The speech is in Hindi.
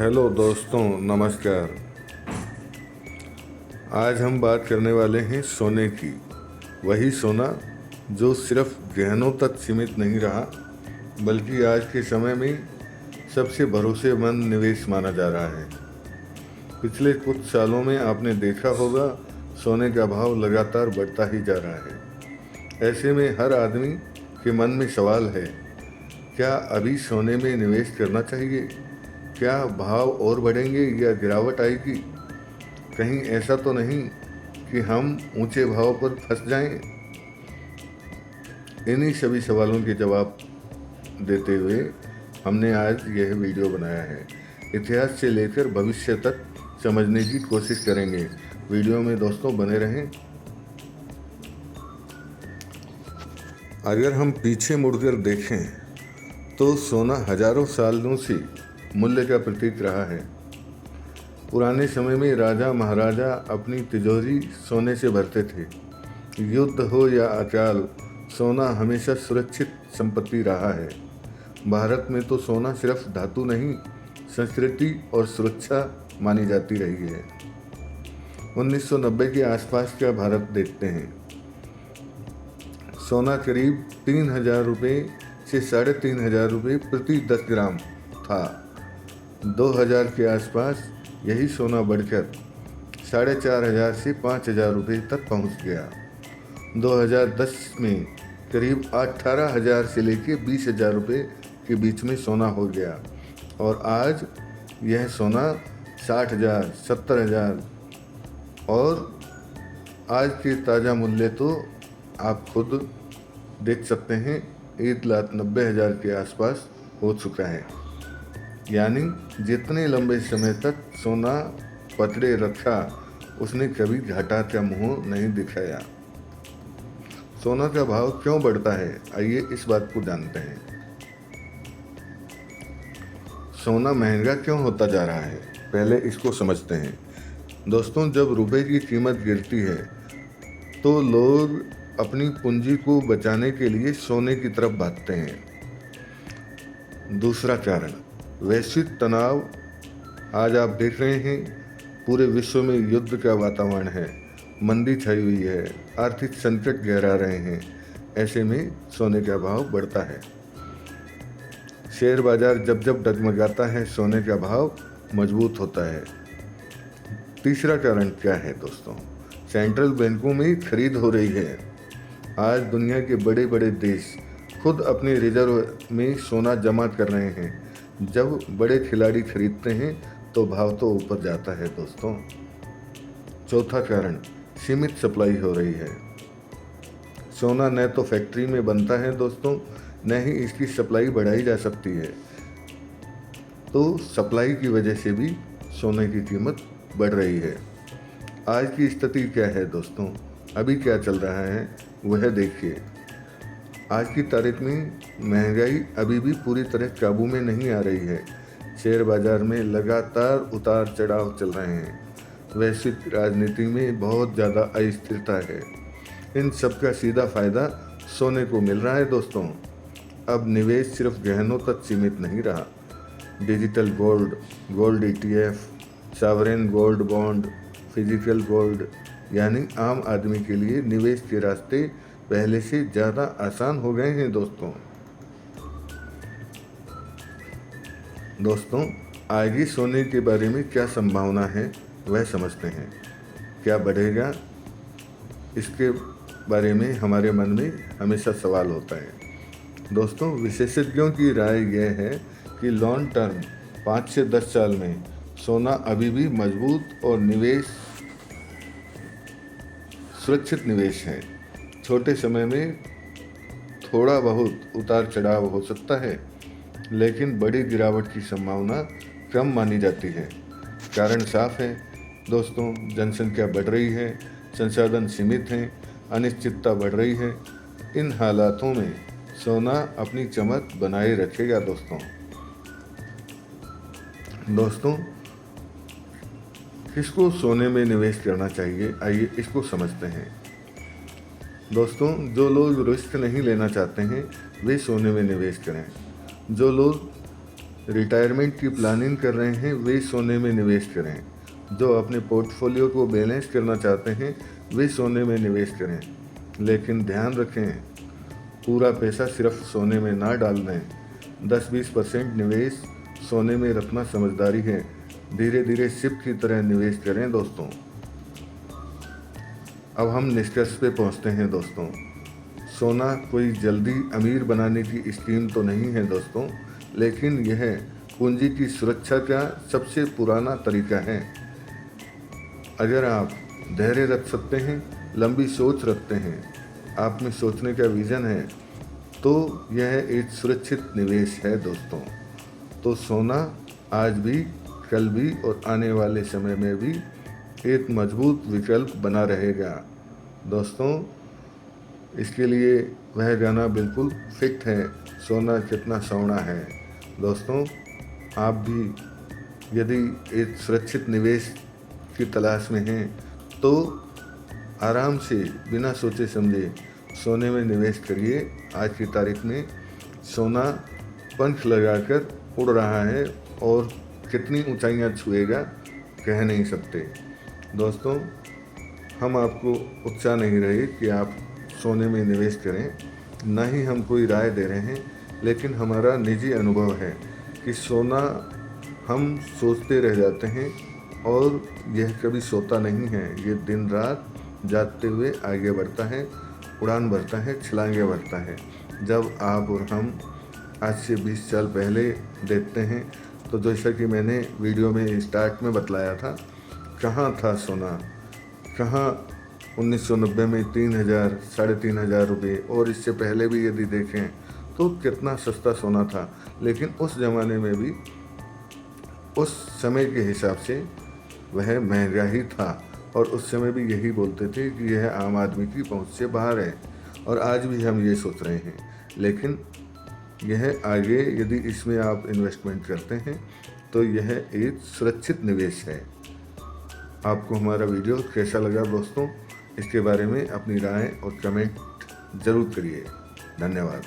हेलो दोस्तों, नमस्कार। आज हम बात करने वाले हैं सोने की। वही सोना जो सिर्फ गहनों तक सीमित नहीं रहा, बल्कि आज के समय में सबसे भरोसेमंद निवेश माना जा रहा है। पिछले कुछ सालों में आपने देखा होगा, सोने का भाव लगातार बढ़ता ही जा रहा है। ऐसे में हर आदमी के मन में सवाल है, क्या अभी सोने में निवेश करना चाहिए? क्या भाव और बढ़ेंगे या गिरावट आएगी? कहीं ऐसा तो नहीं कि हम ऊंचे भाव पर फंस जाएं? इन्हीं सभी सवालों के जवाब देते हुए हमने आज यह वीडियो बनाया है। इतिहास से लेकर भविष्य तक समझने की कोशिश करेंगे। वीडियो में दोस्तों बने रहें। अगर हम पीछे मुड़कर देखें तो सोना हजारों सालों से मूल्य का प्रतीक रहा है। पुराने समय में राजा महाराजा अपनी तिजोरी सोने से भरते थे। युद्ध हो या अकाल, सोना हमेशा सुरक्षित संपत्ति रहा है। भारत में तो सोना सिर्फ धातु नहीं, संस्कृति और सुरक्षा मानी जाती रही है। 1990 के आसपास का भारत देखते हैं। सोना करीब 3,000 रुपये से 3,500 रुपये प्रति 10 ग्राम था। 2000 के आसपास यही सोना बढ़कर 4,500 से 5,000 रुपये तक पहुंच गया। 2010 में करीब 18,000 से लेकर 20,000 रुपये के बीच में सोना हो गया और आज यह सोना 60,000, 70,000 और आज के ताज़ा मूल्य तो आप खुद देख सकते हैं, 1,90,000 के आसपास हो चुका है। यानी जितने लंबे समय तक सोना पकड़े रखा, उसने कभी घाटा का मुंह नहीं दिखाया। सोना का भाव क्यों बढ़ता है, आइए इस बात को जानते हैं। सोना महंगा क्यों होता जा रहा है, पहले इसको समझते हैं। दोस्तों, जब रुपए की कीमत गिरती है तो लोग अपनी पूंजी को बचाने के लिए सोने की तरफ भागते हैं। दूसरा कारण, वैश्विक तनाव। आज आप देख रहे हैं, पूरे विश्व में युद्ध का वातावरण है, मंदी छाई हुई है, आर्थिक संकट गहरा रहे हैं। ऐसे में सोने का भाव बढ़ता है। शेयर बाजार जब जब डगमगाता है, सोने का भाव मजबूत होता है। तीसरा कारण क्या है दोस्तों? सेंट्रल बैंकों में खरीद हो रही है। आज दुनिया के बड़े बड़े देश खुद अपने रिजर्व में सोना जमा कर रहे हैं। जब बड़े खिलाड़ी खरीदते हैं तो भाव तो ऊपर जाता है दोस्तों। चौथा कारण, सीमित सप्लाई हो रही है। सोना न तो फैक्ट्री में बनता है दोस्तों, न ही इसकी सप्लाई बढ़ाई जा सकती है। तो सप्लाई की वजह से भी सोने की कीमत बढ़ रही है। आज की स्थिति क्या है दोस्तों? अभी क्या चल रहा है वह देखिए। आज की तारीख में महंगाई अभी भी पूरी तरह काबू में नहीं आ रही है। शेयर बाजार में लगातार उतार चढ़ाव चल रहे हैं। वैश्विक राजनीति में बहुत ज़्यादा अस्थिरता है। इन सब का सीधा फायदा सोने को मिल रहा है दोस्तों। अब निवेश सिर्फ गहनों तक सीमित नहीं रहा। Digital gold, gold ETF, sovereign gold bond, physical gold, यानी आम आदमी के लिए निवेश के रास्ते पहले से ज़्यादा आसान हो गए हैं दोस्तों, आगे सोने के बारे में क्या संभावना है वह समझते हैं। क्या बढ़ेगा, इसके बारे में हमारे मन में हमेशा सवाल होता है। दोस्तों, विशेषज्ञों की राय यह है कि लॉन्ग टर्म 5 से 10 साल में सोना अभी भी मजबूत और सुरक्षित निवेश है। छोटे समय में थोड़ा बहुत उतार चढ़ाव हो सकता है, लेकिन बड़ी गिरावट की संभावना कम मानी जाती है। कारण साफ है दोस्तों, जनसंख्या बढ़ रही है, संसाधन सीमित हैं, अनिश्चितता बढ़ रही है। इन हालातों में सोना अपनी चमक बनाए रखेगा दोस्तों, किसको सोने में निवेश करना चाहिए, आइए इसको समझते हैं। दोस्तों, जो लोग रिस्क नहीं लेना चाहते हैं वे सोने में निवेश करें। जो लोग रिटायरमेंट की प्लानिंग कर रहे हैं वे सोने में निवेश करें। जो अपने पोर्टफोलियो को बैलेंस करना चाहते हैं वे सोने में निवेश करें, लेकिन ध्यान रखें पूरा पैसा सिर्फ सोने में ना डाल दें। 10-20% निवेश सोने में रखना समझदारी है। धीरे धीरे शिप की तरह निवेश करें दोस्तों। अब हम निष्कर्ष पे पहुंचते हैं दोस्तों। सोना कोई जल्दी अमीर बनाने की स्कीम तो नहीं है दोस्तों, लेकिन यह पूंजी की सुरक्षा का सबसे पुराना तरीका है। अगर आप धैर्य रख सकते हैं, लंबी सोच रखते हैं, आप में सोचने का विज़न है, तो यह एक सुरक्षित निवेश है दोस्तों। तो सोना आज भी, कल भी और आने वाले समय में भी एक मजबूत विकल्प बना रहेगा दोस्तों। इसके लिए वह गाना बिल्कुल फिट है, सोना कितना सोना है। दोस्तों, आप भी यदि एक सुरक्षित निवेश की तलाश में हैं तो आराम से बिना सोचे समझे सोने में निवेश करिए। आज की तारीख में सोना पंख लगाकर उड़ रहा है और कितनी ऊंचाइयां छुएगा कह नहीं सकते। दोस्तों, हम आपको उत्साह नहीं रहे कि आप सोने में निवेश करें, ना ही हम कोई राय दे रहे हैं, लेकिन हमारा निजी अनुभव है कि सोना हम सोचते रह जाते हैं और यह कभी सोता नहीं है। ये दिन रात जागते हुए आगे बढ़ता है, उड़ान भरता है, छलांगे भरता है। जब आप और हम आज से 20 साल पहले देखते हैं तो जैसा कि मैंने वीडियो में स्टार्ट में बतलाया था, कहाँ था सोना, कहाँ 1990 में 3,000 3,500 रुपये, और इससे पहले भी यदि देखें तो कितना सस्ता सोना था। लेकिन उस ज़माने में भी उस समय के हिसाब से वह महंगा ही था, और उस समय भी यही बोलते थे कि यह आम आदमी की पहुंच से बाहर है, और आज भी हम ये सोच रहे हैं। लेकिन यह आगे यदि इसमें आप इन्वेस्टमेंट करते हैं तो यह एक सुरक्षित निवेश है। आपको हमारा वीडियो कैसा लगा दोस्तों, इसके बारे में अपनी राय और कमेंट ज़रूर करिए। धन्यवाद।